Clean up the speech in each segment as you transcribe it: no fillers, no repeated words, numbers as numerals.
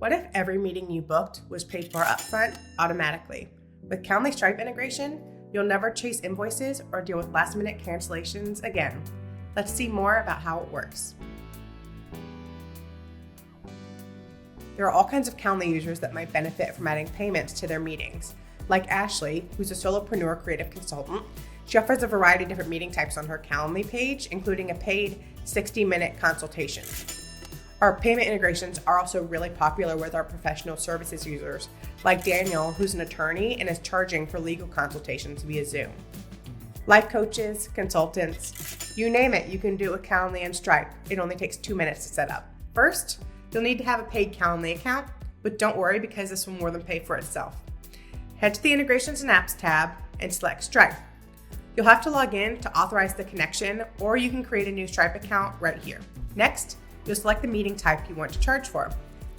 What if every meeting you booked was paid for upfront automatically? With Calendly Stripe integration, you'll never chase invoices or deal with last-minute cancellations again. Let's see more about how it works. There are all kinds of Calendly users that might benefit from adding payments to their meetings. Like Ashley, who's a solopreneur creative consultant. She offers a variety of different meeting types on her Calendly page, including a paid 60-minute consultation. Our payment integrations are also really popular with our professional services users, like Daniel, who's an attorney and is charging for legal consultations via Zoom. Life coaches, consultants, you name it, you can do it with Calendly and Stripe. It only takes 2 minutes to set up. First, you'll need to have a paid Calendly account, but don't worry because this will more than pay for itself. Head to the Integrations and Apps tab and select Stripe. You'll have to log in to authorize the connection, or you can create a new Stripe account right here. Next, you'll select the meeting type you want to charge for.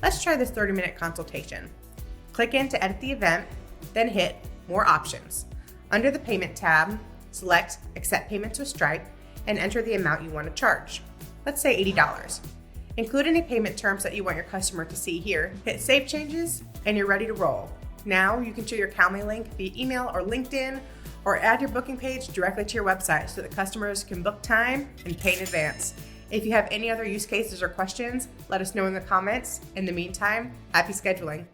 Let's try this 30-minute consultation. Click in to edit the event, then hit More Options. Under the Payment tab, select Accept Payments with Stripe and enter the amount you want to charge. Let's say $80. Include any payment terms that you want your customer to see here, hit Save Changes, and you're ready to roll. Now you can share your Calendly link via email or LinkedIn, or add your booking page directly to your website so that customers can book time and pay in advance. If you have any other use cases or questions, let us know in the comments. In the meantime, happy scheduling.